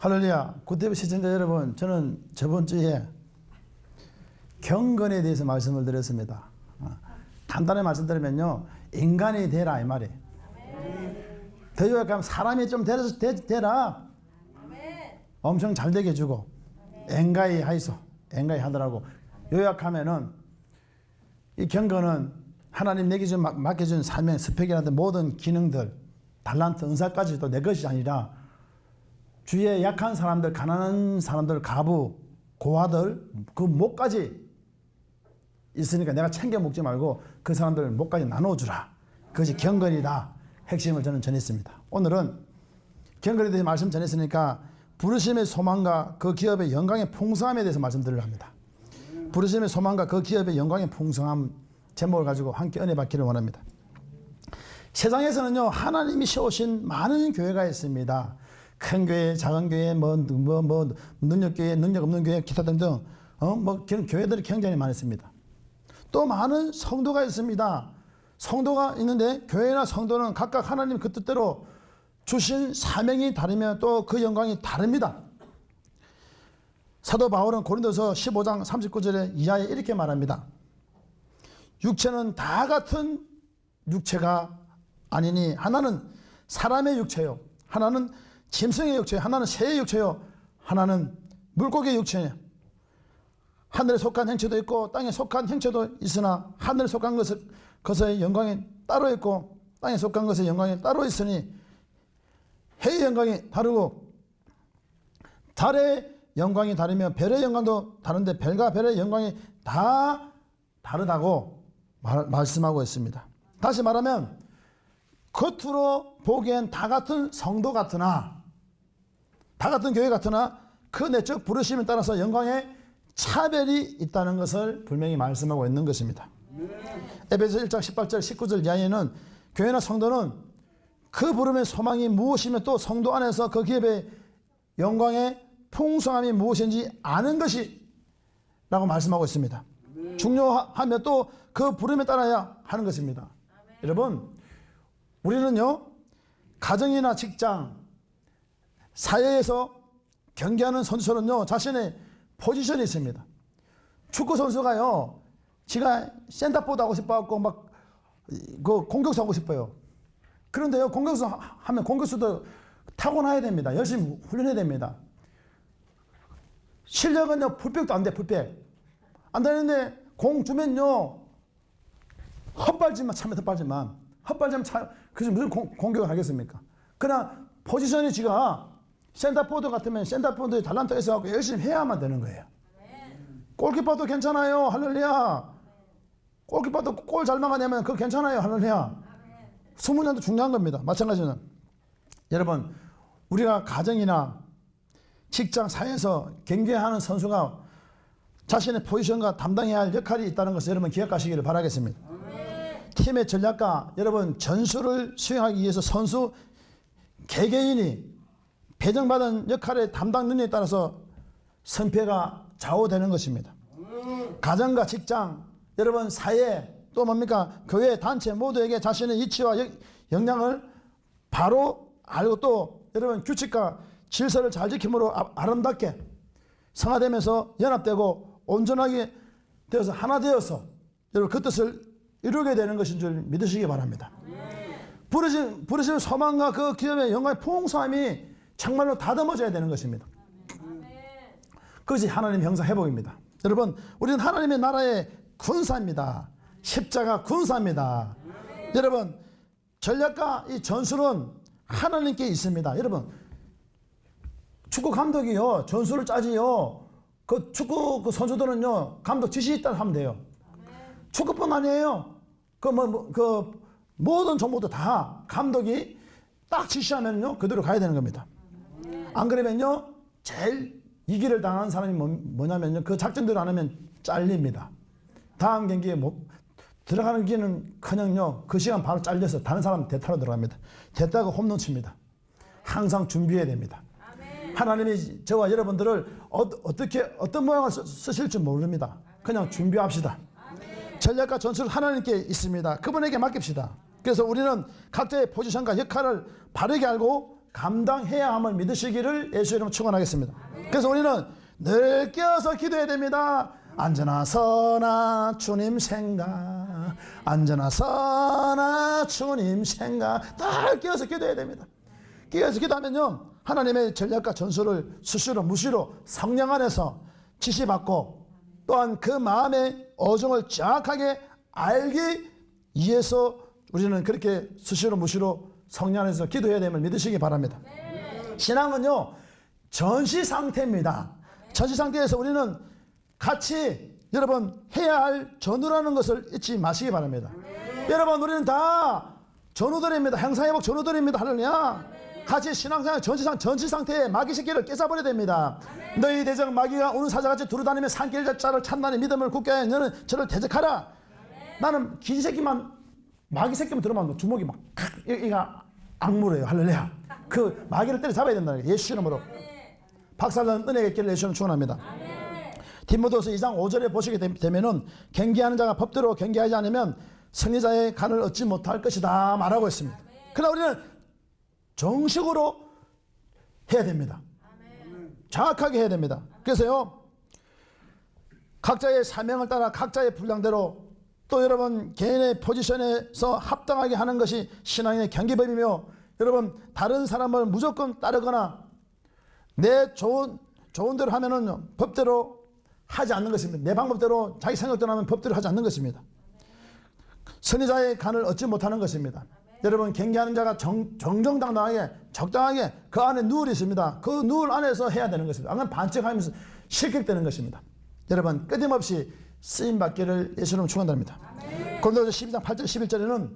할렐루야. 굿데이 시청자 여러분, 저는 저번 주에 경건에 대해서 말씀을 드렸습니다. 간단히 말씀드리면요, 인간이 되라 이 말이에요. 더 요약하면 사람이 좀 되라. 엄청 잘 되게 해주고 엥가이 하이소, 엥가이 하더라고. 요약하면은 이 경건은 하나님 내게 맡겨준 사명, 스펙이라든 모든 기능들, 달란트, 은사까지도 내 것이 아니라 주위에 약한 사람들, 가난한 사람들, 가부, 고아들, 그 목까지 있으니까 내가 챙겨 먹지 말고 그 사람들 목까지 나눠주라. 그것이 경건이다. 핵심을 저는 전했습니다. 오늘은 경건에 대해서 말씀 전했으니까 부르심의 소망과 그 기업의 영광의 풍성함에 대해서 말씀드리려 합니다. 부르심의 소망과 그 기업의 영광의 풍성함 제목을 가지고 함께 은혜 받기를 원합니다. 세상에서는요, 하나님이 세우신 많은 교회가 있습니다. 큰 교회, 작은 교회, 능력 교회, 능력 없는 교회, 기타 등등, 그런 교회들이 굉장히 많습니다. 또 많은 성도가 있습니다. 성도가 있는데 교회나 성도는 각각 하나님 그 뜻대로 주신 사명이 다르며 또 그 영광이 다릅니다. 사도 바울은 고린도서 15장 39절에 이하에 이렇게 말합니다. 육체는 다 같은 육체가 아니니 하나는 사람의 육체요, 하나는 짐승의 육체요, 하나는 새의 육체요, 하나는 물고기의 육체요. 하늘에 속한 형체도 있고 땅에 속한 형체도 있으나 하늘에 속한 것의 영광이 따로 있고 땅에 속한 것의 영광이 따로 있으니 해의 영광이 다르고 달의 영광이 다르며 별의 영광도 다른데 별과 별의 영광이 다 다르다고 말씀하고 있습니다. 다시 말하면 겉으로 보기엔 다 같은 성도 같으나, 다 같은 교회 같으나 그 내적 부르심에 따라서 영광의 차별이 있다는 것을 분명히 말씀하고 있는 것입니다. 에베소 1장 18절 19절 이하에는 교회나 성도는 그 부름의 소망이 무엇이며 또 성도 안에서 그 기업의 영광의 풍성함이 무엇인지 아는 것이 라고 말씀하고 있습니다. 중요하며 또 그 부름에 따라야 하는 것입니다. 여러분, 우리는요, 가정이나 직장, 사회에서 경기하는 선수는요, 자신의 포지션이 있습니다. 축구 선수가요, 지가 센터포드 하고 싶어갖고 막 그 공격수 하고 싶어요. 그런데요, 공격수 하면 공격수도 타고나야 됩니다. 열심히 훈련해야 됩니다. 실력은요, 풀백도 안 돼, 풀백. 안 되는데 공 주면요, 헛발질만 차면 헛발질만. 헛발질만 차, 그래서 무슨 공격을 하겠습니까? 그러나 포지션이 지가 센터포드 같으면 센터포드에 달란트가 있어갖고 열심히 해야만 되는 거예요. 골키퍼도 괜찮아요. 할렐루야. 골키퍼도 골 잘 막아내면 그거 괜찮아요. 할렐루야. 수문장도 중요한 겁니다. 마찬가지는 여러분, 우리가 가정이나 직장, 사회에서 경기하는 선수가 자신의 포지션과 담당해야 할 역할이 있다는 것을 여러분 기억하시기를 바라겠습니다. 팀의 전략가, 여러분 전술을 수행하기 위해서 선수 개개인이 배정받은 역할의 담당 능력에 따라서 선패가 좌우되는 것입니다. 가정과 직장, 여러분 사회, 또 뭡니까? 교회, 단체 모두에게 자신의 위치와 역량을 바로 알고 또 여러분 규칙과 질서를 잘 지킴으로 아름답게 성화되면서 연합되고 온전하게 되어서 하나 되어서 여러분 그 뜻을 이루게 되는 것인 줄 믿으시기 바랍니다. 부르심 소망과 그 기업의 영광의 풍성함이 정말로 다듬어져야 되는 것입니다. 그것이 하나님의 형상 회복입니다. 여러분, 우리는 하나님의 나라의 군사입니다. 십자가 군사입니다. 여러분, 전략과 이 전술은 하나님께 있습니다. 여러분, 축구 감독이요, 전술을 짜지요. 그 축구 그 선수들은요, 감독 지시 있다 하면 돼요. 축구뿐 아니에요. 그 모든 종목도 다 감독이 딱 지시하면요, 그대로 가야 되는 겁니다. 안 그러면요, 제일 이기를 당하는 사람이 뭐냐면요, 그 작전대로 안 하면 잘립니다. 다음 경기에 들어가는 기는 그냥요, 그 시간 바로 잘려서 다른 사람 대타로 들어갑니다. 대타가 홈런 칩니다. 항상 준비해야 됩니다. 하나님이 저와 여러분들을 어떤 모양을 쓰실 줄 모릅니다. 그냥 준비합시다. 전략과 전술은 하나님께 있습니다. 그분에게 맡깁시다. 그래서 우리는 각자의 포지션과 역할을 바르게 알고 감당해야 함을 믿으시기를 예수 이름으로 축원하겠습니다. 그래서 우리는 늘 깨어서 기도해야 됩니다. 앉으나 서나 주님 생각, 앉으나 서나 주님 생각. 늘 깨어서 기도해야 됩니다. 깨어서 기도하면요, 하나님의 전략과 전술을 수시로 무시로 성령 안에서 지시받고, 또한 그 마음의 어종을 정확하게 알기 위해서 우리는 그렇게 수시로 무시로 성령 안에서 기도해야 됨을 믿으시기 바랍니다. 신앙은요, 전시 상태입니다. 전시 상태에서 우리는 같이 여러분 해야 할 전우라는 것을 잊지 마시기 바랍니다. 여러분, 우리는 다 전우들입니다. 행사회복 전우들입니다. 할렐루야. 같이 신앙생활 전시 상태에 마귀 새끼를 깨져버려야 됩니다. 너희 대적 마귀가 우는 사자같이 두루다니며 산길 자를 찾나니 믿음을 굳게 하여 너는 저를 대적하라. 나는 긴 새끼만, 마귀 새끼만 들어만 주먹이 막 이가 악물어요. 할렐루야. 그 마귀를 때려 잡아야 된다는 거예요. 예수 이름으로. 박살난 은혜가 있기를 예수는 축원합니다. 디모데후서 2장 5절에 보시게 되면은 경계하는 자가 법대로 경계하지 않으면 승리자의 간을 얻지 못할 것이다 말하고 있습니다. 그러나 우리는 정식으로 해야 됩니다. 정확하게 해야 됩니다. 그래서요, 각자의 사명을 따라 각자의 분량대로 또 여러분 개인의 포지션에서 합당하게 하는 것이 신앙의 경계법이며, 여러분 다른 사람을 무조건 따르거나 내 좋은 대로 하면은 법대로 하지 않는 것입니다. 내 방법대로 자기 생각대로 하면 법대로 하지 않는 것입니다. 선의자의 간을 얻지 못하는 것입니다. 여러분, 경계하는 자가 정정당당하게 적당하게 그 안에 누울이 있습니다. 그 누울 안에서 해야 되는 것입니다. 안 그러면 반칙하면서 실격되는 것입니다. 여러분, 끊임없이 쓰임받기를 예수님은 축원합니다. 고린도후서 12장 8절 11절에는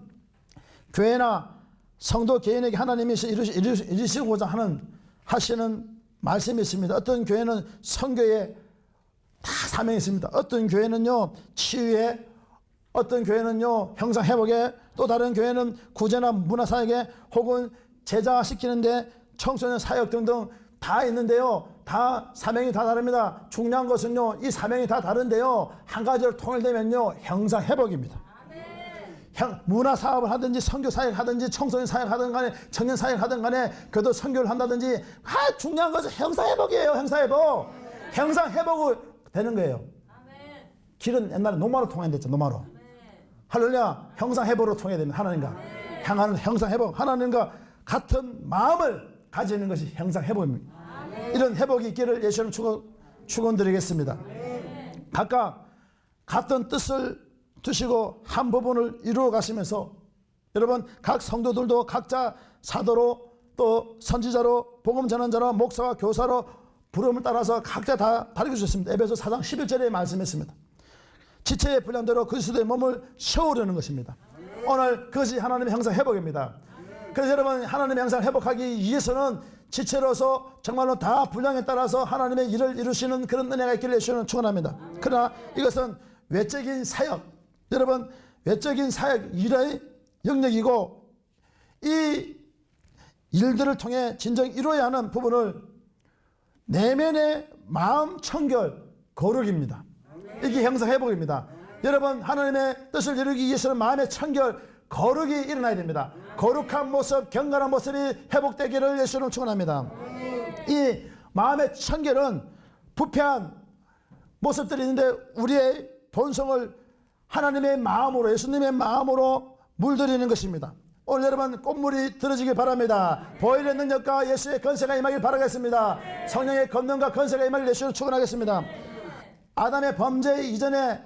교회나 성도 개인에게 하나님이 이루시고자 하시는 말씀이 있습니다. 어떤 교회는 선교에 다 사명이 있습니다. 어떤 교회는요 치유에, 어떤 교회는요 형상회복에, 또 다른 교회는 구제나 문화사역에, 혹은 제자시키는데 청소년 사역 등등 다 있는데요, 다 사명이 다 다릅니다. 중요한 것은요, 이 사명이 다 다른데요, 한 가지로 통일되면요 형상회복입니다. 문화사업을 하든지 선교사역 하든지 청소년 사역 하든 간에 청년 사역 하든 간에 교도 선교를 한다든지, 중요한 것은 형상회복이에요. 형상회복. 형상회복이 되는 거예요. 길은 옛날에 노마로 통행됐죠. 노마로. 할렐루야. 형상회복으로 통해야 됩니다. 하나님과 향하는 형상회복, 하나님과 같은 마음을 가지는 것이 형상회복입니다. 이런 회복이 있기를 예수님 축원드리겠습니다. 각각 같은 뜻을 두시고 한 부분을 이루어 가시면서, 여러분 각 성도들도 각자 사도로 또 선지자로 복음 전환자로 목사와 교사로 부름을 따라서 각자 다 다르게 주셨습니다. 에베소 4장 11절에 말씀했습니다. 지체의 분량대로 그리스도의 몸을 세우려는 것입니다. 오늘 그것이 하나님의 형상 회복입니다. 그래서 여러분, 하나님의 형상을 회복하기 위해서는 지체로서 정말로 다 분량에 따라서 하나님의 일을 이루시는 그런 은혜가 있기를 예수는 축원합니다. 그러나 이것은 외적인 사역, 여러분 외적인 사역 일의 영역이고, 이 일들을 통해 진정 이루어야 하는 부분을 내면의 마음 청결 거룩입니다. 이게 형상회복입니다. 여러분, 하나님의 뜻을 이루기 위해서는 마음의 청결 거룩이 일어나야 됩니다. 거룩한 모습, 경건한 모습이 회복되기를 예수는 축원합니다. 이 마음의 청결은 부패한 모습들이 있는데 우리의 본성을 하나님의 마음으로, 예수님의 마음으로 물들이는 것입니다. 오늘 여러분 꽃물이 들어지길 바랍니다. 보혈의 능력과 예수의 권세가 임하길 바라겠습니다. 성령의 권능과 권세가 임하길 예수는 축원하겠습니다. 아담의 범죄 이전에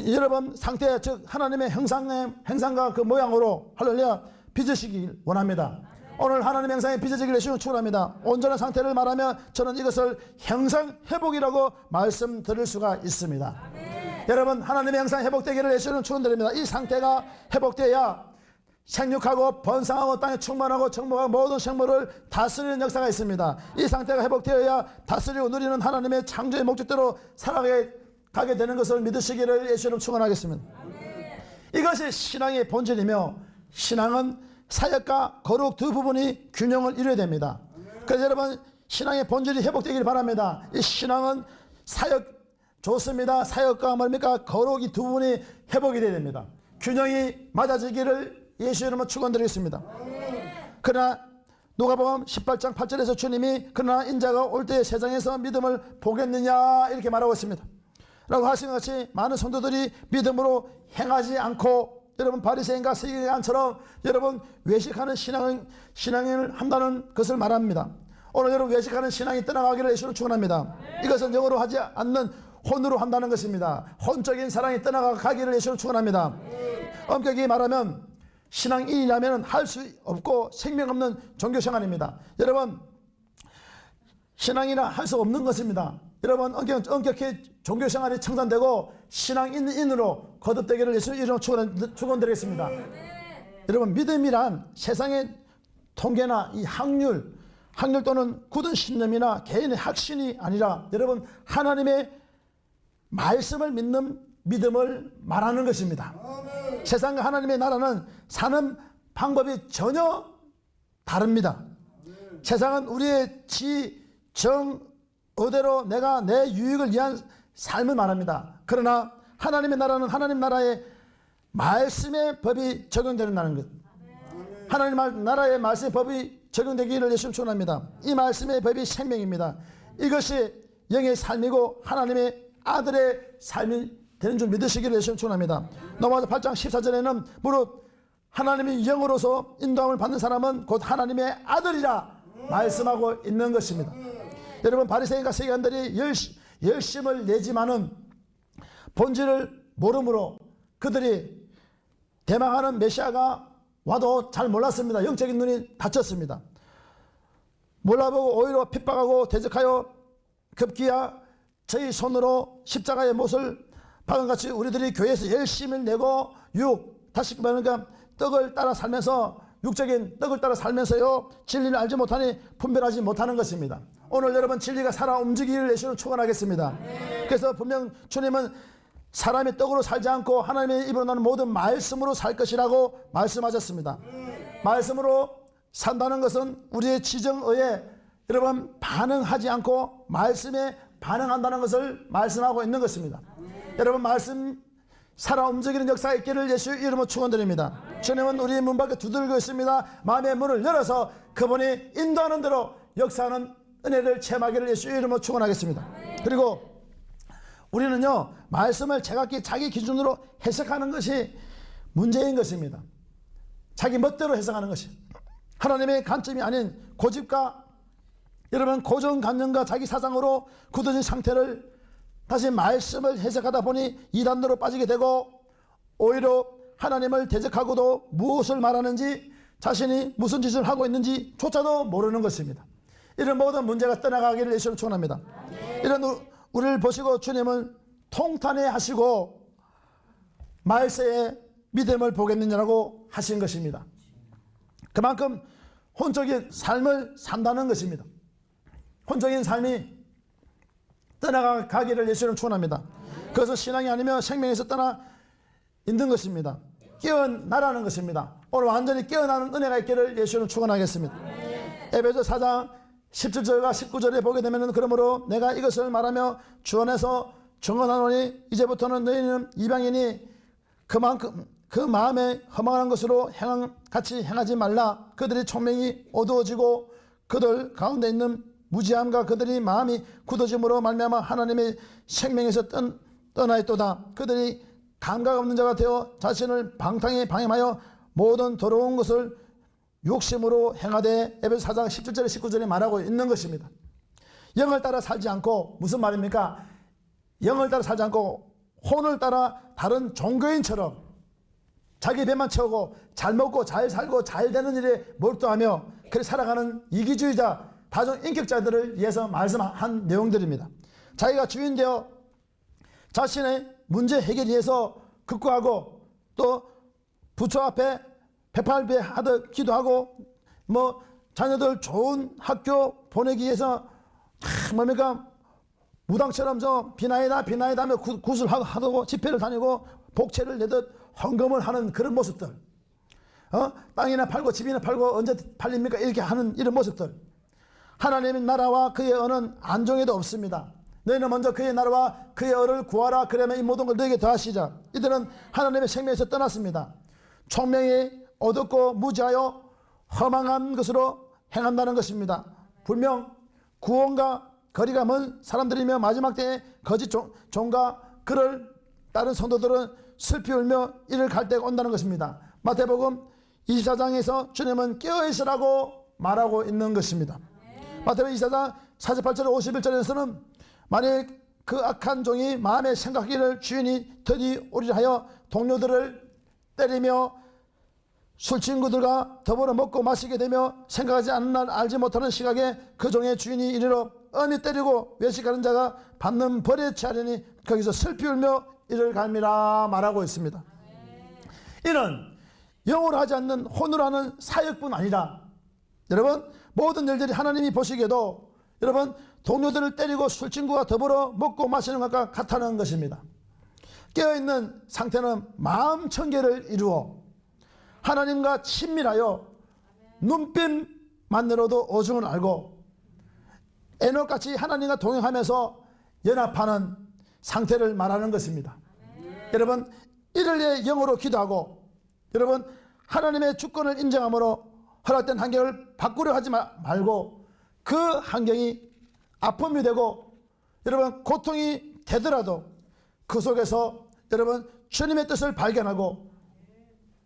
여러분 상태, 즉 하나님의 형상과 그 모양으로 할렐루야 빚으시길 원합니다. 오늘 하나님의 형상에 빚어지길 예수는 축원합니다. 온전한 상태를 말하면 저는 이것을 형상회복이라고 말씀드릴 수가 있습니다. 여러분, 하나님의 형상 회복되기를 예수는 축원드립니다. 이 상태가 회복되어야 생육하고 번성하고 땅에 충만하고 정복하고 모든 생물을 다스리는 역사가 있습니다. 이 상태가 회복되어야 다스리고 누리는 하나님의 창조의 목적대로 살아가게 되는 것을 믿으시기를 예수는 축원하겠습니다. 이것이 신앙의 본질이며, 신앙은 사역과 거룩 두 부분이 균형을 이루어야 됩니다. 그래서 여러분, 신앙의 본질이 회복되길 바랍니다. 이 신앙은 사역 좋습니다. 사역과 뭡니까? 거룩이 두 부분이 회복이 되어야 됩니다. 균형이 맞아지기를 예수 이름으로 축원드리겠습니다. 그러나 누가복음 18장 8절에서 주님이 그러나 인자가 올 때에 세상에서 믿음을 보겠느냐 이렇게 말하고 있습니다. 라고 하신 것 같이 많은 성도들이 믿음으로 행하지 않고 여러분 바리새인과 서기관처럼 여러분 외식하는 신앙을 한다는 것을 말합니다. 오늘 여러분 외식하는 신앙이 떠나가기를 예수는 축원합니다. 이것은 영어로 하지 않는 혼으로 한다는 것입니다. 혼적인 사랑이 떠나가기를 예수는 축원합니다. 엄격히 말하면 신앙인이라면 할 수 없고 생명 없는 종교생활입니다. 여러분 신앙이라 할 수 없는 것입니다. 여러분 엄격히 종교생활이 청산되고 신앙인으로 거듭되기를 예수 이름으로 축원드리겠습니다. 여러분 믿음이란 세상의 통계나 이 확률 또는 굳은 신념이나 개인의 확신이 아니라 여러분 하나님의 말씀을 믿는 믿음을 말하는 것입니다. 세상과 하나님의 나라는 사는 방법이 전혀 다릅니다. 세상은 우리의 의대로 내가 내 유익을 위한 삶을 말합니다. 그러나 하나님의 나라는 하나님 나라의 말씀의 법이 적용되는 것. 하나님 나라의 말씀의 법이 적용되기를 예수님 축원합니다. 이 말씀의 법이 생명입니다. 이것이 영의 삶이고 하나님의 아들의 삶이 되는 줄 믿으시기를 예수님 축원합니다. 로마서 8장 14절에는 무릇 하나님의 영으로서 인도함을 받는 사람은 곧 하나님의 아들이라 말씀하고 있는 것입니다. 여러분 바리새인과 서기관들이 열심을 내지만은 본질을 모르므로 그들이 대망하는 메시아가 와도 잘 몰랐습니다. 영적인 눈이 닫혔습니다. 몰라보고 오히려 핍박하고 대적하여 급기야 저희 손으로 십자가의 못을 박은같이 우리들이 교회에서 열심을 내고 다시 말하니까 떡을 따라 살면서 육적인 떡을 따라 살면서요 진리를 알지 못하니 분별하지 못하는 것입니다. 오늘 여러분 진리가 살아 움직이기를 예수는 축원하겠습니다. 그래서 분명 주님은 사람이 떡으로 살지 않고 하나님의 입으로 나는 모든 말씀으로 살 것이라고 말씀하셨습니다. 말씀으로 산다는 것은 우리의 지정의에 여러분 반응하지 않고 말씀에 반응한다는 것을 말씀하고 있는 것입니다. 여러분 말씀 살아 움직이는 역사가 있기를 예수 이름으로 축원드립니다. 주님은 우리의 문 밖에 두들겨 있습니다. 마음의 문을 열어서 그분이 인도하는 대로 역사하는 은혜를 체험하기를 예수 이름으로 축원하겠습니다. 그리고 우리는요 말씀을 제각기 자기 기준으로 해석하는 것이 문제인 것입니다. 자기 멋대로 해석하는 것이 하나님의 관점이 아닌 고집과 여러분 고정관념과 자기 사상으로 굳어진 상태를 다시 말씀을 해석하다 보니 이단으로 빠지게 되고 오히려 하나님을 대적하고도 무엇을 말하는지 자신이 무슨 짓을 하고 있는지 조차도 모르는 것입니다. 이런 모든 문제가 떠나가기를 예수님 축원합니다. 이런 우리를 보시고 주님은 통탄해 하시고 말세에 믿음을 보겠느냐라고 하신 것입니다. 그만큼 혼적인 삶을 산다는 것입니다. 혼적인 삶이 떠나가기를 예수님 축원합니다. 그것은 신앙이 아니면 생명에서 떠나 있는 것입니다. 깨어나라는 것입니다. 오늘 완전히 깨어나는 은혜가 있기를 예수님 축원하겠습니다. 에베소 4장 17절과 19절에 보게 되면 그러므로 내가 이것을 말하며 주 안에서 증언하노니 이제부터는 너희는 이방인이 그만큼 그 마음에 허망한 것으로 같이 행하지 말라. 그들의 총명이 어두워지고 그들 가운데 있는 무지함과 그들이 마음이 굳어짐으로 말미암아 하나님의 생명에서 떠나 있도다. 그들이 감각 없는 자가 되어 자신을 방탕히 방임하여 모든 더러운 것을 욕심으로 행하되 에베소 4장 17절에 19절에 말하고 있는 것입니다. 영을 따라 살지 않고 무슨 말입니까? 영을 따라 살지 않고 혼을 따라 다른 종교인처럼 자기 배만 채우고 잘 먹고 잘 살고 잘 되는 일에 몰두하며 그렇게 살아가는 이기주의자 다중인격자들을 위해서 말씀한 내용들입니다. 자기가 주인되어 자신의 문제 해결을 위해서 극구하고 또 부처 앞에 배팔배 하듯 기도하고 자녀들 좋은 학교 보내기 위해서 뭡니까 무당처럼 비나이다 하며 굿을 하고 집회를 다니고 복채를 내듯 헌금을 하는 그런 모습들, 땅이나 팔고 집이나 팔고 언제 팔립니까 이렇게 하는 이런 모습들. 하나님의 나라와 그의 언은 안종에도 없습니다. 너희는 먼저 그의 나라와 그의 언을 구하라. 그러면 이 모든 걸 너에게 더하시자. 이들은 하나님의 생명에서 떠났습니다. 총명이 어둡고 무지하여 허망한 것으로 행한다는 것입니다. 분명 구원과 거리가 먼 사람들이며 마지막 때에 거짓 종과 그를 따른 성도들은 슬피 울며 이를 갈 때가 온다는 것입니다. 마태복음 24장에서 주님은 깨어있으라고 말하고 있는 것입니다. 마태복음 24장 48절 51절에서는 만일 그 악한 종이 마음에 생각하기를 주인이 드디 오리라 하여 동료들을 때리며 술친구들과 더불어 먹고 마시게 되며 생각하지 않는 날 알지 못하는 시각에 그 종의 주인이 이르러 엄히 때리고 외식하는 자가 받는 벌에 취하려니 거기서 슬피 울며 이를 갈미라 말하고 있습니다. 이는 영으로 하지 않는 혼으로 하는 사역뿐 아니라 여러분 모든 일들이 하나님이 보시기에도 여러분 동료들을 때리고 술친구와 더불어 먹고 마시는 것과 같다는 것입니다. 깨어있는 상태는 마음 청결을 이루어 하나님과 친밀하여 눈빛만으로도 오중을 알고 에녹같이 하나님과 동행하면서 연합하는 상태를 말하는 것입니다. 여러분 이를 위해 영어로 기도하고 여러분 하나님의 주권을 인정함으로 허락된 환경을 바꾸려 하지 말고 그 환경이 아픔이 되고 여러분 고통이 되더라도 그 속에서 여러분 주님의 뜻을 발견하고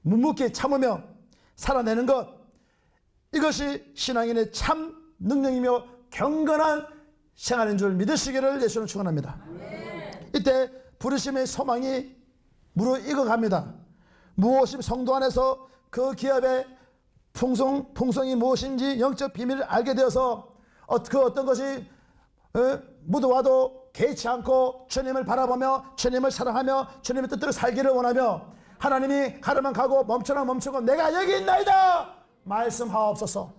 묵묵히 참으며 살아내는 것, 이것이 신앙인의 참 능력이며 경건한 생활인 줄 믿으시기를 예수는 축원합니다. 이때 부르심의 소망이 무르익어갑니다. 무엇이 성도 안에서 그 기업의 풍성이 무엇인지 영적 비밀을 알게 되어서 그 어떤 것이 묻어와도 개의치 않고 주님을 바라보며 주님을 사랑하며 주님의 뜻대로 살기를 원하며 하나님이 가르면 가고 멈춰라 멈추고 내가 여기 있나이다 말씀하옵소서.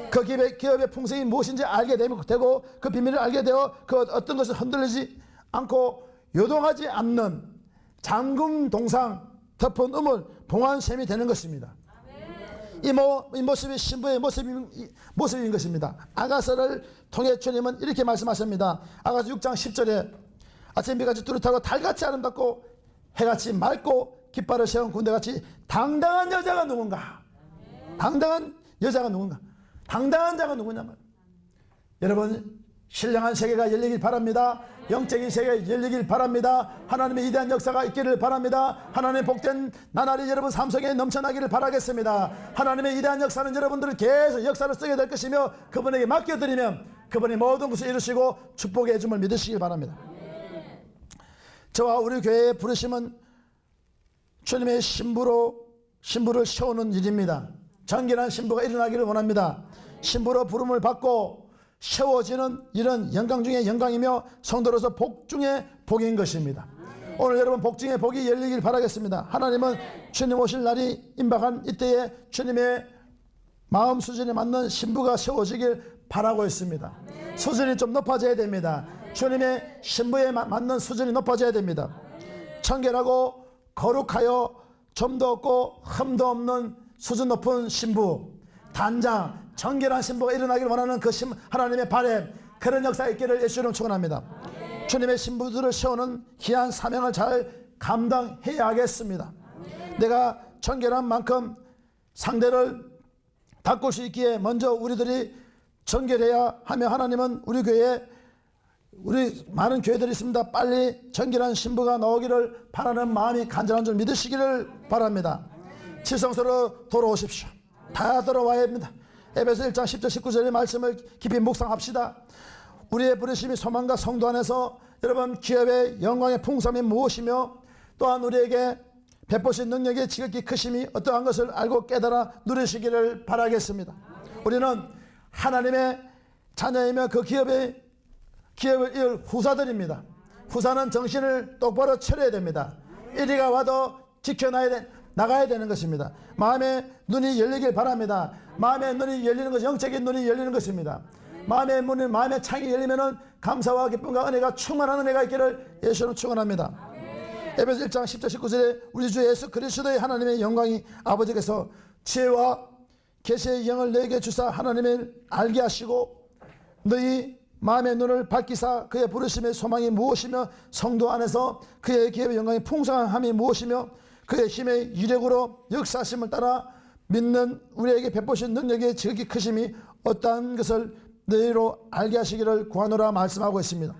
그 기업의 풍성이 무엇인지 알게 되고 그 비밀을 알게 되어 그 어떤 것을 흔들리지 않고 요동하지 않는 잠금 동상 덮은 우물 봉환샘이 되는 것입니다. 이 모습이 신부의 모습인 것입니다. 아가서를 통해 주님은 이렇게 말씀하십니다. 아가서 6장 10절에 아침비같이 뚜렷하고 달같이 아름답고 해같이 맑고 깃발을 세운 군대같이 당당한 여자가 누군가? 당당한 여자가 누군가? 당당한 자가 누구냐면 여러분 신령한 세계가 열리길 바랍니다. 영적인 세계가 열리길 바랍니다. 하나님의 위대한 역사가 있기를 바랍니다. 하나님의 복된 나날이 여러분 삶 속에 넘쳐나기를 바라겠습니다. 하나님의 위대한 역사는 여러분들을 계속 역사를 쓰게 될 것이며 그분에게 맡겨드리면 그분이 모든 것을 이루시고 축복의 해줌을 믿으시길 바랍니다. 저와 우리 교회의 부르심은 주님의 신부를 세우는 일입니다. 정결한 신부가 일어나기를 원합니다. 신부로 부름을 받고 세워지는 이런 영광 중에 영광이며 성도로서 복 중에 복인 것입니다. 오늘 여러분 복 중에 복이 열리길 바라겠습니다. 하나님은 주님 오실 날이 임박한 이때에 주님의 마음 수준에 맞는 신부가 세워지길 바라고 있습니다. 수준이 좀 높아져야 됩니다. 주님의 신부에 맞는 수준이 높아져야 됩니다. 청결하고 거룩하여 점도 없고 흠도 없는 수준 높은 신부, 단장, 정결한 신부가 일어나기를 원하는 그 하나님의 바람, 그런 역사가 있기를 예수님 축원합니다. 주님의 신부들을 세우는 귀한 사명을 잘 감당해야 하겠습니다. 내가 정결한 만큼 상대를 닦을 수 있기에 먼저 우리들이 정결해야 하며 하나님은 우리 많은 교회들이 있습니다. 빨리 정결한 신부가 나오기를 바라는 마음이 간절한 줄 믿으시기를 바랍니다. 지성소로 돌아오십시오. 다 돌아와야 합니다. 에베소 1장 10절 19절의 말씀을 깊이 묵상합시다. 우리의 부르심이 소망과 성도 안에서 여러분 기업의 영광의 풍성이 무엇이며 또한 우리에게 베푸신 능력의 지극히 크심이 어떠한 것을 알고 깨달아 누리시기를 바라겠습니다. 우리는 하나님의 자녀이며 그 기업을 이을 후사들입니다. 후사는 정신을 똑바로 차려야 됩니다. 이리가 와도 나가야 되는 것입니다. 마음의 눈이 열리길 바랍니다. 마음의 눈이 열리는 것이 영적인 눈이 열리는 것입니다. 마음의 창이 열리면은 감사와 기쁨과 은혜가 충만한 은혜가 있기를 예수는 축원합니다. 에베소 1장 10절 19절에 우리 주 예수 그리스도의 하나님의 영광이 아버지께서 지혜와 계시의 영을 너에게 주사 하나님을 알게 하시고 너희 마음의 눈을 밝히사 그의 부르심의 소망이 무엇이며 성도 안에서 그의 기업의 영광이 풍성함이 무엇이며 그의 힘의 유력으로 역사하심을 따라 믿는 우리에게 베푸신 능력의 지극히 크심이 어떠한 것을 너희로 알게 하시기를 구하노라 말씀하고 있습니다.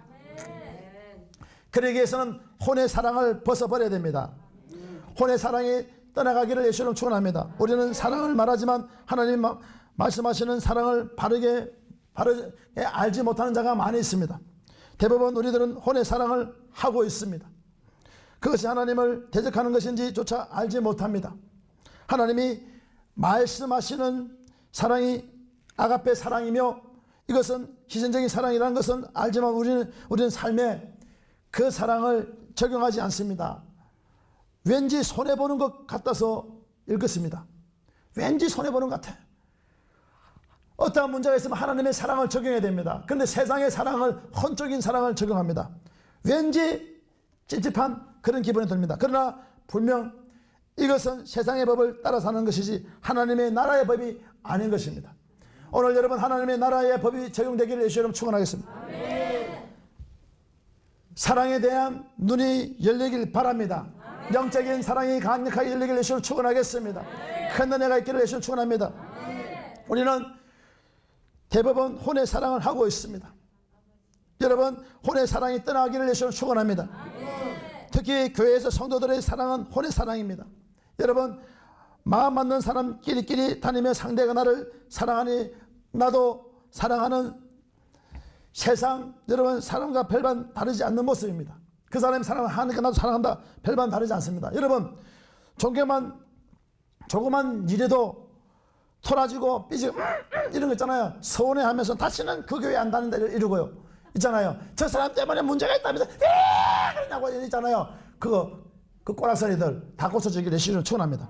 그러기 위해서는 혼의 사랑을 벗어버려야 됩니다. 혼의 사랑이 떠나가기를 예수님 축원합니다. 우리는 사랑을 말하지만 하나님 말씀하시는 사랑을 바르게 알지 못하는 자가 많이 있습니다. 대부분 우리들은 혼의 사랑을 하고 있습니다. 그것이 하나님을 대적하는 것인지 조차 알지 못합니다. 하나님이 말씀하시는 사랑이 아가페 사랑이며 이것은 희생적인 사랑이라는 것은 알지만 우리는 삶에 그 사랑을 적용하지 않습니다. 왠지 손해보는 것 같아서 읽었습니다. 왠지 손해보는 것 같아. 어떠한 문제가 있으면 하나님의 사랑을 적용해야 됩니다. 그런데 세상의 사랑을, 혼적인 사랑을 적용합니다. 왠지 찝찝한 그런 기분이 듭니다. 그러나 분명 이것은 세상의 법을 따라 사는 것이지 하나님의 나라의 법이 아닌 것입니다. 오늘 여러분 하나님의 나라의 법이 적용되기를 예수님 축원하겠습니다. 사랑에 대한 눈이 열리길 바랍니다. 영적인 사랑이 강력하게 열리기를 예수님 축원하겠습니다. 큰 은혜가 있기를 예수님 축원합니다. 우리는 대부분 혼의 사랑을 하고 있습니다. 여러분 혼의 사랑이 떠나기를 예수님 축원합니다. 특히 교회에서 성도들의 사랑은 혼의 사랑입니다. 여러분 마음 맞는 사람끼리끼리 다니며 상대가 나를 사랑하니 나도 사랑하는 세상, 여러분 사람과 별반 다르지 않는 모습입니다. 그 사람이 사랑하니까 나도 사랑한다, 별반 다르지 않습니다. 여러분 조그만 일에도 토라지고 삐지고 이런 거 있잖아요. 서운해하면서 다시는 그 교회 안 다닌다 이러고요. 있잖아요. 저 사람 때문에 문제가 있다면서 그러냐고 있잖아요. 그 꼬락서리들 다 고쳐주기를 예수님을 축원합니다.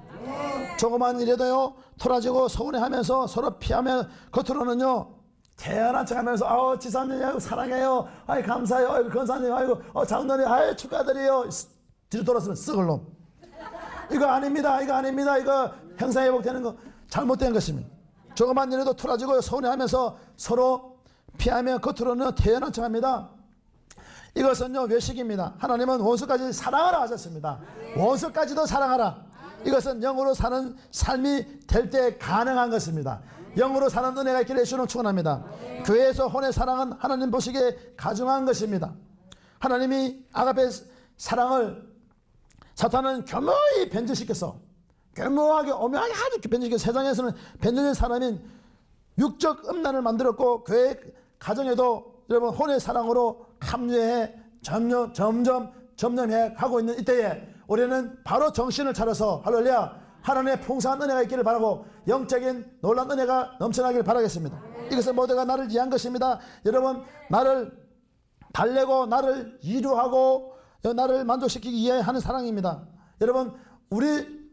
조그만 일에도요 토라지고 서운해하면서 서로 피하면 겉으로는요 태연한 척하면서 아우 지사님 아이고 사랑해요, 아이 감사해요, 아이고 권사님 아이고 장로님 아이 축하드려요. 뒤로 돌아서는 썩을 놈. 이거 아닙니다. 이거 형사회복되는 거 잘못된 것입니다. 조그만 일에도 토라지고 서운해하면서 서로 피하며 겉으로는 태연한 척합니다. 이것은요 외식입니다. 하나님은 원수까지 사랑하라 하셨습니다. 원수까지도 사랑하라. 이것은 영으로 사는 삶이 될 때 가능한 것입니다. 영으로 사는 은혜가 있기를 예수님을 축원합니다. 교회에서 혼의 사랑은 하나님 보시기에 가중한 것입니다. 하나님이 아가페 사랑을 사탄은 교묘히 변질시켜서 교묘하게 오묘하게 아주 변질시켜서 세상에서는 변질된 사람인 육적 음란을 만들었고 교회 가정에도 여러분 혼의 사랑으로 합류해 점점해 가고 있는 이때에 우리는 바로 정신을 차려서 할렐루야 하나님의 풍성한 은혜가 있기를 바라고 영적인 놀라운 은혜가 넘쳐나기를 바라겠습니다. 이것은 모두가 나를 위한 것입니다. 여러분 나를 달래고 나를 이루하고 나를 만족시키기 위해 하는 사랑입니다. 여러분 우리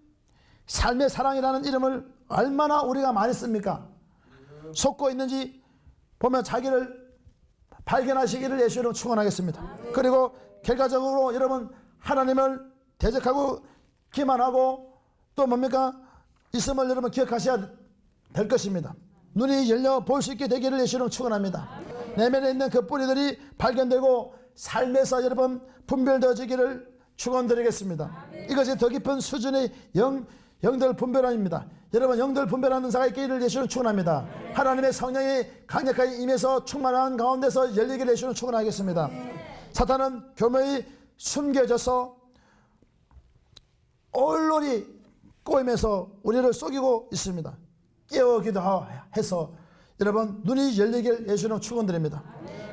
삶의 사랑이라는 이름을 얼마나 우리가 많이 씁니까? 속고 있는지 보면 자기를 발견하시기를 예수로 축원하겠습니다. 그리고 결과적으로 여러분 하나님을 대적하고 기만하고 또 뭡니까? 있음을 여러분 기억하셔야 될 것입니다. 눈이 열려 볼 수 있게 되기를 예수로 축원합니다. 내면에 있는 그 뿌리들이 발견되고 삶에서 여러분 분별되어지기를 축원드리겠습니다. 이것이 더 깊은 수준의 영들 분별함입니다. 여러분 영들 분별하는 자가 있기를 예수로 축원합니다. 하나님의 성령이 강력하게 임해서 충만한 가운데서 열리기를 예수로 축원하겠습니다. 사탄은 교묘히 숨겨져서 얼놀이 꼬임에서 우리를 속이고 있습니다. 깨우기도 해서 여러분 눈이 열리길 예수님 축원드립니다.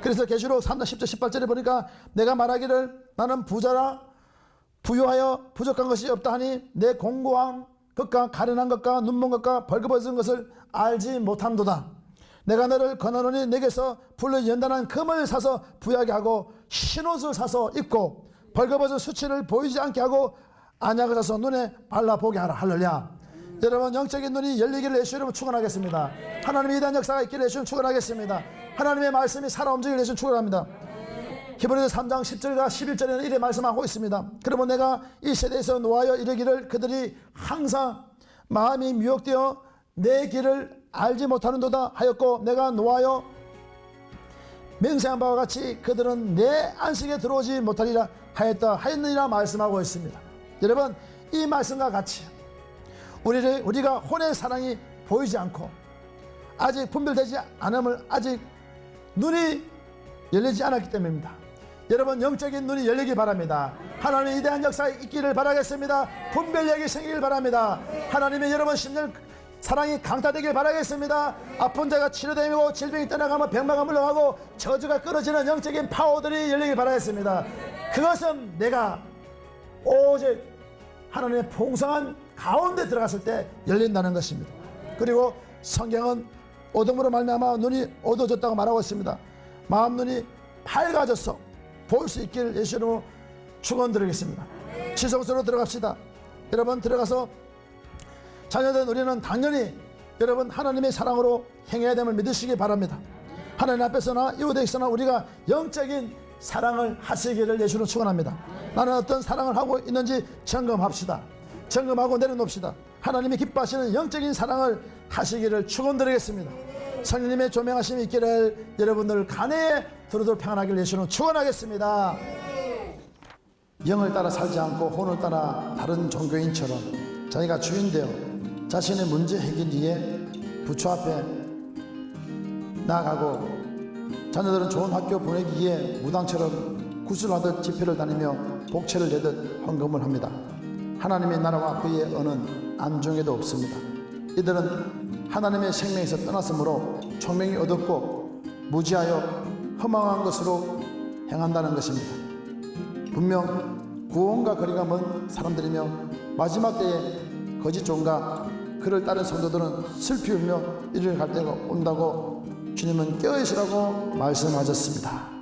그래서 계시록 3장 10절 18절에 보니까 내가 말하기를 나는 부자라 부유하여 부족한 것이 없다 하니 내 공고한 것과 가련한 것과 눈먼 것과 벌거벗은 것을 알지 못함도다. 내가 너를 권하노니 내게서 불로 연단한 금을 사서 부유하게 하고 흰옷을 사서 입고 벌거벗은 수치를 보이지 않게 하고 안약을 사서 눈에 발라보게 하라. 할렐루야. 여러분 영적인 눈이 열리기를 예수 이름으로 축원하겠습니다. 하나님의 위대한 역사가 있기를 예수 이름으로 축원하겠습니다. 하나님의 말씀이 살아 움직이기를 예수 이름으로 축원합니다. 히브리서 3장 10절과 11절에는 이래 말씀하고 있습니다. 그러면 내가 이 세대에서 노하여 이르기를 그들이 항상 마음이 미혹되어 내 길을 알지 못하는도다 하였고 내가 노하여 맹세한 바와 같이 그들은 내 안식에 들어오지 못하리라 하였느니라 말씀하고 있습니다. 여러분 이 말씀과 같이 우리가 혼의 사랑이 보이지 않고 아직 분별되지 않음을 아직 눈이 열리지 않았기 때문입니다. 여러분 영적인 눈이 열리기 바랍니다. 하나님의 위대한 역사에 있기를 바라겠습니다. 분별력이 생기길 바랍니다. 하나님의 여러분 심령 사랑이 강타되길 바라겠습니다. 아픈 자가 치료되고 질병이 떠나가면 병마가 물러가고 저주가 끊어지는 영적인 파워들이 열리길 바라겠습니다. 그것은 내가 오직 하나님의 풍성한 가운데 들어갔을 때 열린다는 것입니다. 그리고 성경은 어둠으로 말미암아 눈이 어두워졌다고 말하고 있습니다. 마음 눈이 밝아져서 볼 수 있기를 예수 이름으로 축원드리겠습니다. 지성소로 들어갑시다. 여러분 들어가서 자녀된 우리는 당연히 여러분 하나님의 사랑으로 행해야 됨을 믿으시기 바랍니다. 하나님 앞에서나 이웃에게서나 우리가 영적인 사랑을 하시기를 예수로 축원합니다. 나는 어떤 사랑을 하고 있는지 점검합시다. 점검하고 내려놓읍시다. 하나님이 기뻐하시는 영적인 사랑을 하시기를 축원드리겠습니다. 성령님의 조명하심이 있기를 여러분들 간에 두루두루 평안하기를 예수로 축원하겠습니다. 영을 따라 살지 않고 혼을 따라 다른 종교인처럼 자기가 주인되어 자신의 문제 해결 위해 부처 앞에 나아가고 자녀들은 좋은 학교 보내기 위해 무당처럼 구슬하듯 집회를 다니며 복채를 내듯 헌금을 합니다. 하나님의 나라와 그의 언은 안중에도 없습니다. 이들은 하나님의 생명에서 떠났으므로 총명이 어둡고 무지하여 허망한 것으로 행한다는 것입니다. 분명 구원과 거리가 먼 사람들이며 마지막 때에 거짓 종과 그를 따른 성도들은 슬피 울며 이를 갈 때가 온다고 주님은 깨어있으라고 말씀하셨습니다.